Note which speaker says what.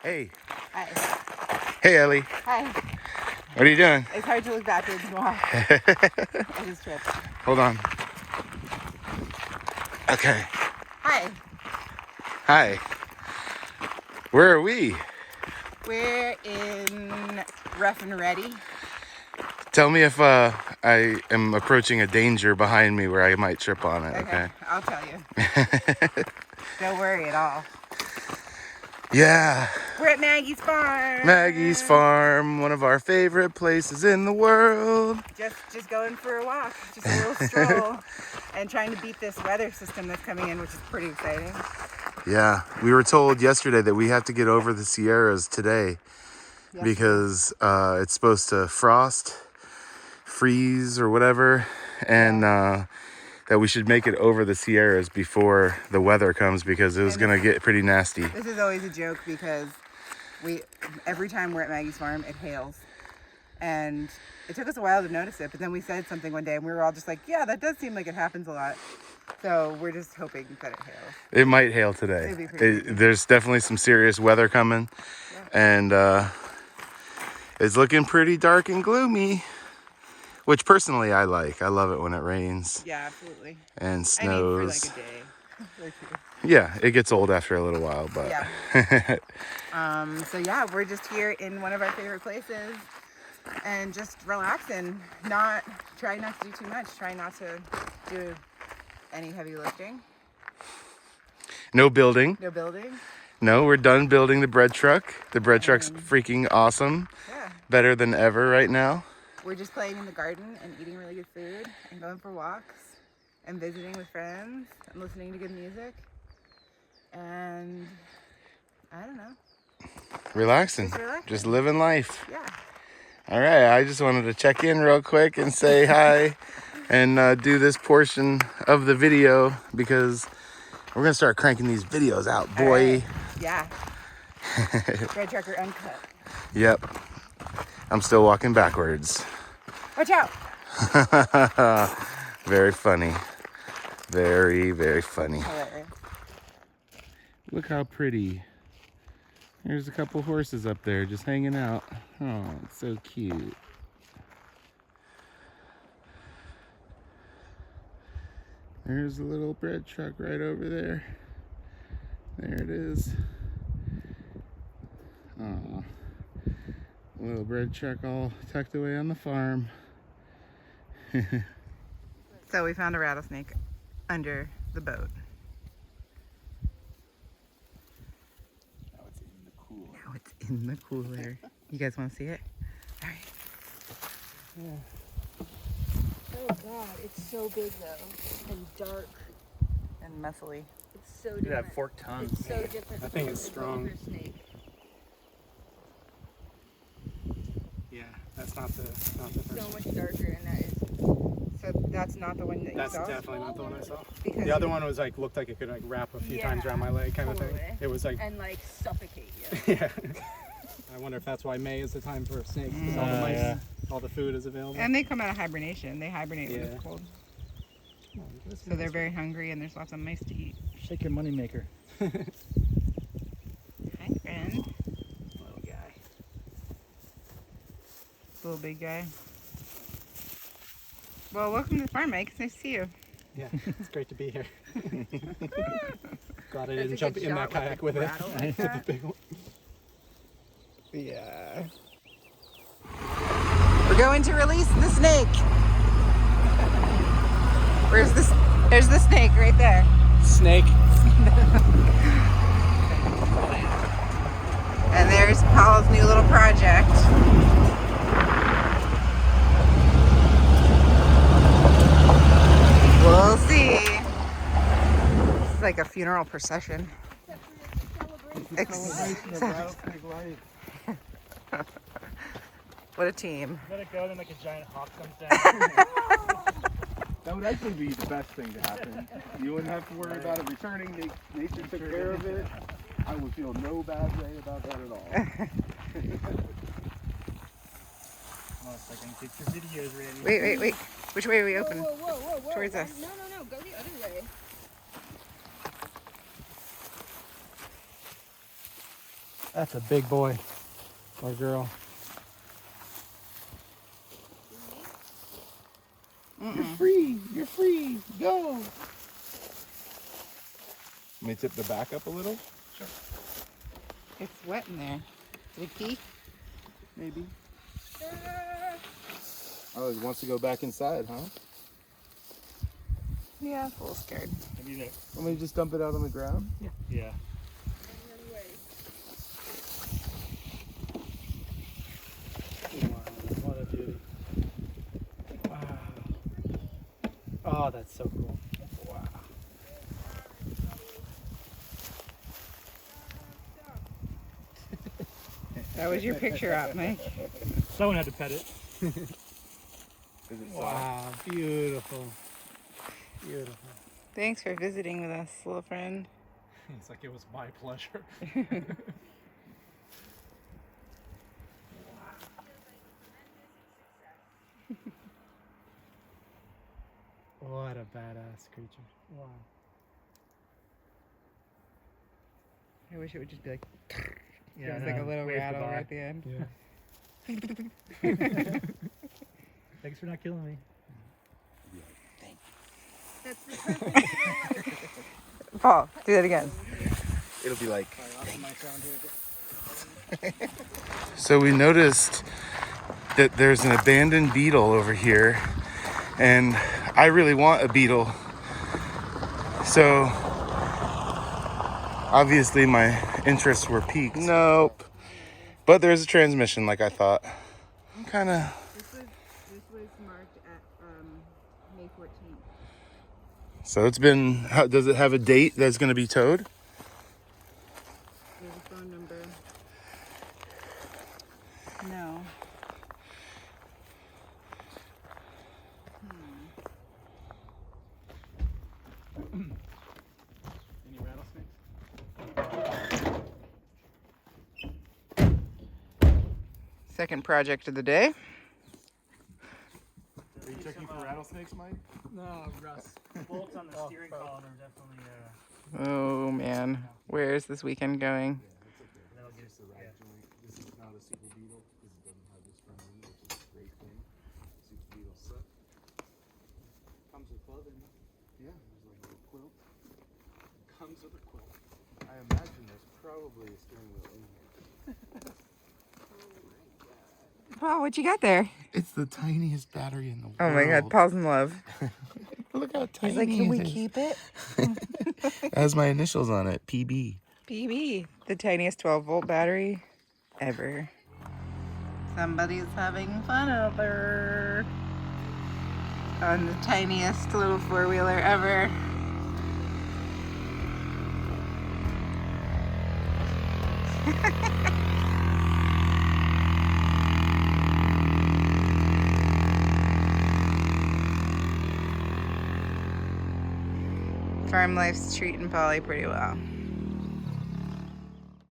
Speaker 1: Hey.
Speaker 2: Hi.
Speaker 1: Hey, Ellie.
Speaker 2: Hi.
Speaker 1: What are you doing?
Speaker 2: It's hard to look backwards and walk. I just tripped.
Speaker 1: Hold on. Okay.
Speaker 2: Hi.
Speaker 1: Hi. Where are we?
Speaker 2: We're in Rough and Ready.
Speaker 1: Tell me if I am approaching a danger behind me where I might trip on it, okay?
Speaker 2: I'll tell you. Don't worry at all.
Speaker 1: Yeah.
Speaker 2: We're at Maggie's farm.
Speaker 1: Maggie's farm, one of our favorite places in the world.
Speaker 2: Just going for a walk, just a little stroll, and trying to beat this weather system that's coming in, which is pretty exciting.
Speaker 1: Yeah, we were told yesterday that we have to get over the Sierras today because it's supposed to freeze or whatever, and that we should make it over the Sierras before the weather comes because it was going to get pretty nasty.
Speaker 2: This is always a joke because every time we're at Maggie's farm, it hails. And it took us a while to notice it, but then we said something one day and we were all just like, yeah, that does seem like it happens a lot. So we're just hoping that it hails.
Speaker 1: It might hail today. There's definitely some serious weather coming, and it's looking pretty dark and gloomy, which personally I like. I love it when it rains.
Speaker 2: Yeah, absolutely.
Speaker 1: And snows.
Speaker 2: I mean, for like a day.
Speaker 1: Yeah, it gets old after a little while, but.
Speaker 2: Yeah. So yeah, we're just here in one of our favorite places and just relaxing. Try not to do too much. Try not to do any heavy lifting.
Speaker 1: No building.
Speaker 2: No building.
Speaker 1: No, we're done building the bread truck. The bread truck's freaking awesome.
Speaker 2: Yeah.
Speaker 1: Better than ever right now.
Speaker 2: We're just playing in the garden and eating really good food and going for walks and visiting with friends and listening to good music. And I don't know.
Speaker 1: Relaxing. Just living life.
Speaker 2: Yeah.
Speaker 1: All right, I just wanted to check in real quick and say hi and do this portion of the video because we're going to start cranking these videos out, boy.
Speaker 2: Right. Yeah. Breadtrucker uncut.
Speaker 1: Yep. I'm still walking backwards.
Speaker 2: Watch out.
Speaker 1: Very funny. Very, very funny.
Speaker 2: Hilarious.
Speaker 1: Look how pretty. There's a couple horses up there just hanging out. Oh, it's so cute. There's a little bread truck right over there. There it is. Oh, little bread truck all tucked away on the farm.
Speaker 2: So we found a rattlesnake under the boat. Now it's in the cooler. You guys want to see it? All right. Yeah. Oh God, it's so big though, and dark, and muscly. It's so different.
Speaker 3: It had forked tongue.
Speaker 2: It's so different.
Speaker 3: I think it's strong.
Speaker 2: Snake.
Speaker 3: Yeah, that's not the first.
Speaker 2: So much darker, and that is. So that's not the one that you saw?
Speaker 3: That's definitely not the one I saw.
Speaker 2: Because
Speaker 3: the other one was like looked like it could like wrap a few times around my leg, kind of thing. It was like
Speaker 2: and like suffocate you.
Speaker 3: yeah. I wonder if that's why May is the time for snakes because all the mice, all the food is available.
Speaker 2: And they come out of hibernation. They hibernate when it's cold. So they're very hungry, and there's lots of mice to eat.
Speaker 3: Shake your money maker.
Speaker 2: Hi, friend.
Speaker 3: Little guy.
Speaker 2: Little big guy. Well, welcome to the farm, Mike. It's nice to see you.
Speaker 3: Yeah, it's great to be here. Glad I didn't jump in that kayak with it. The big one.
Speaker 2: Yeah. We're going to release the snake. Where's this? There's the snake right there.
Speaker 3: Snake.
Speaker 2: And there's Paul's new little project. We'll see. It's like a funeral procession. What a team.
Speaker 3: Let it go, then like a giant hawk comes down.
Speaker 4: That would actually be the best thing to happen. You wouldn't have to worry about it returning. Nature took care of it. I would feel no bad way about that at all.
Speaker 3: Hold on a second, get your videos ready.
Speaker 2: Wait. Which way are we open?
Speaker 5: Whoa.
Speaker 2: Towards us.
Speaker 5: No. Go the other way.
Speaker 3: That's a big boy or girl.
Speaker 1: You're free. You're free. Go. Let me tip the back up a little.
Speaker 3: Sure.
Speaker 2: It's wet in there. Did it pee?
Speaker 1: Maybe. Oh, he wants to go back inside, huh?
Speaker 2: Yeah, a little scared.
Speaker 1: Want me to just dump it out on the ground?
Speaker 3: Yeah. Yeah. Wow, what a beauty. Wow. Oh, that's so cool. Wow.
Speaker 2: That was your picture op, Mike.
Speaker 3: Someone had to pet it. Wow, beautiful. Beautiful.
Speaker 2: Thanks for visiting with us, little friend.
Speaker 3: It's like it was my pleasure. What a badass creature. Wow.
Speaker 2: I wish it would just be like,
Speaker 3: Yeah,
Speaker 2: it was like a little
Speaker 3: wave
Speaker 2: rattle
Speaker 3: goodbye.
Speaker 2: at the end.
Speaker 3: Yeah. Thanks for not killing me.
Speaker 2: Paul, do that again.
Speaker 1: It'll be like. So we noticed that there's an abandoned beetle over here, and I really want a beetle. So obviously my interests were piqued. Nope. But there's a transmission like I thought. I'm kind of.
Speaker 2: This was marked at May 14th.
Speaker 1: So it's been. Does it have a date that's going to be towed?
Speaker 2: There's a phone number. No.
Speaker 3: Any rattlesnakes?
Speaker 2: Second project of the day.
Speaker 1: Are you checking for rattlesnakes, Mike?
Speaker 3: No, Russ. The bolts on the steering column are definitely
Speaker 2: Oh man, where is this weekend going?
Speaker 3: that'll get
Speaker 1: This is not a super beetle because it doesn't have this front end, which is a great thing. Super beetles suck.
Speaker 3: comes with clothing.
Speaker 1: Yeah, there's like a little quilt.
Speaker 3: Comes with a quilt.
Speaker 1: I imagine there's probably a steering wheel in here.
Speaker 2: Paul, what you got there?
Speaker 1: It's the tiniest battery in the world.
Speaker 2: Oh my god, Paul's in love.
Speaker 1: Look how tiny
Speaker 2: He's like, can we
Speaker 1: it is.
Speaker 2: keep it?
Speaker 1: It has my initials on it, PB.
Speaker 2: PB, the tiniest 12-volt battery ever. Somebody's having fun over on the tiniest little four-wheeler ever. Farm life's treating Polly pretty well.